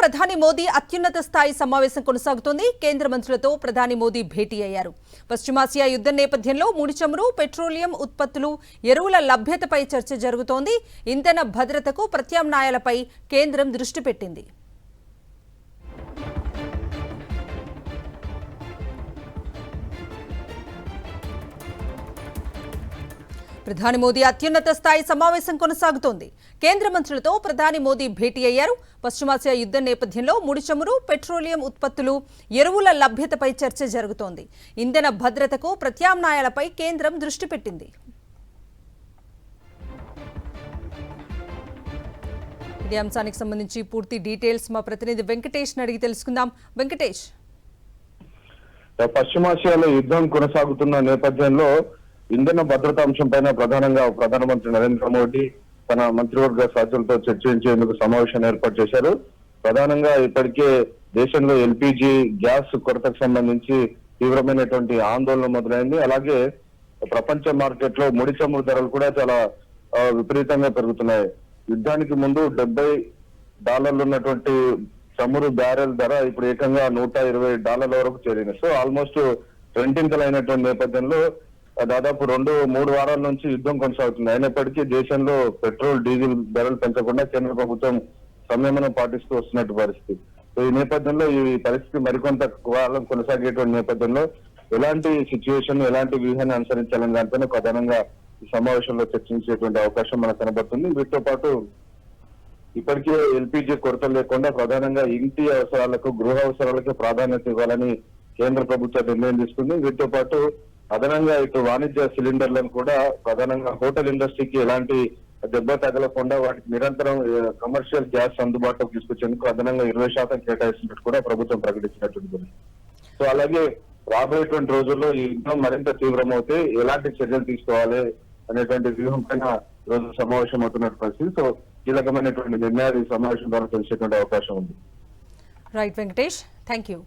ప్రధాని మోదీ అత్యున్నత స్థాయి సమావేశం కొనసాగుతోంది. కేంద్ర మంత్రులతో ప్రధాని మోదీ భేటీ అయ్యారు. పశ్చిమాసియా యుద్ధం నేపథ్యంలో ముడి చమురు, పెట్రోలియం ఉత్పత్తులు, ఎరువుల లభ్యతపై చర్చ జరుగుతోంది. ఇంధన భద్రతకు ప్రత్యామ్నాయాలపై కేంద్రం దృష్టి పెట్టింది. ప్రధాని మోదీ అత్యున్నత స్థాయి సమావేశం కొనసాగుతోంది. కేంద్ర మంత్రులతో ప్రధాని మోదీ భేటీ అయ్యారు. పశ్చిమాసియా యుద్ధం నేపథ్యంలో ముడి చమురు, పెట్రోలియం ఉత్పత్తులు, ఎరువుల లభ్యతపై చర్చ జరుగుతోంది. ఇంధన భద్రతకు ప్రత్యామ్నాయాలపై కేంద్రం దృష్టి పెట్టింది. ఇదే అంశానికి సంబంధించి పూర్తి డీటెయిల్స్ మా ప్రతినిధి వెంకటేష్ అడిగి తెలుసుకుందాం. వెంకటేష్, పశ్చిమాసియాలో యుద్ధం కొనసాగుతున్న నేపథ్యంలో ఇంధన భద్రతా అంశం పైన ప్రధానంగా ప్రధానమంత్రి నరేంద్ర మోడీ తన మంత్రివర్గ సభ్యులతో చర్చించేందుకు సమావేశాన్ని ఏర్పాటు చేశారు. ప్రధానంగా ఇప్పటికే దేశంలో ఎల్పీజీ గ్యాస్ కొరతకు సంబంధించి తీవ్రమైనటువంటి ఆందోళన మొదలైంది. అలాగే ప్రపంచ మార్కెట్ లో ముడి చమురు ధరలు కూడా చాలా విపరీతంగా పెరుగుతున్నాయి. యుద్ధానికి ముందు $70 ఉన్నటువంటి చమురు బ్యారెల్ ధర ఇప్పుడు ఏకంగా $120 వరకు చేరింది. సో ఆల్మోస్ట్ రెండింతలైనటువంటి నేపథ్యంలో దాదాపు 2-3 వారాల నుంచి యుద్ధం కొనసాగుతుంది. అయినప్పటికీ దేశంలో పెట్రోల్, డీజిల్ ధరలు పెంచకుండా కేంద్ర ప్రభుత్వం సంయమనం పాటిస్తూ వస్తున్నట్టు పరిస్థితి. సో ఈ నేపథ్యంలో ఈ పరిస్థితి మరికొంత కాలం కొనసాగేటువంటి నేపథ్యంలో ఎలాంటి సిచ్యువేషన్, ఎలాంటి వ్యూహాన్ని అనుసరించాలని దానిపైన ప్రధానంగా ఈ సమావేశంలో చర్చించేటువంటి అవకాశం మనకు కనబడుతుంది. వీటితో పాటు ఇప్పటికే ఎల్పీజీ కొరత లేకుండా ప్రధానంగా ఇంటి అవసరాలకు, గృహ అవసరాలకు ప్రాధాన్యత ఇవ్వాలని కేంద్ర ప్రభుత్వం నిర్ణయం తీసుకుంది. వీటితో పాటు అదనంగా ఇటు వాణిజ్య సిలిండర్లను కూడా ప్రధానంగా హోటల్ ఇండస్ట్రీకి ఎలాంటి దెబ్బ తగలకుండా వాటికి నిరంతరం కమర్షియల్ గ్యాస్ అందుబాటులోకి తీసుకొచ్చేందుకు అదనంగా 20% కేటాయిస్తున్నట్టు కూడా ప్రభుత్వం ప్రకటించినట్టు. సో అలాగే రాబోయేటువంటి రోజుల్లో ఈ యుద్ధం మరింత తీవ్రమవుతే ఎలాంటి చర్యలు తీసుకోవాలి అనేటువంటి వ్యూహం పైన రోజు సమావేశం అవుతున్నట్టు పరిస్థితి. సో కీలకమైనటువంటి నిర్ణయాలు ఈ సమావేశం ద్వారా తెలిసేటువంటి అవకాశం ఉంది. Right Venkatesh, thank you.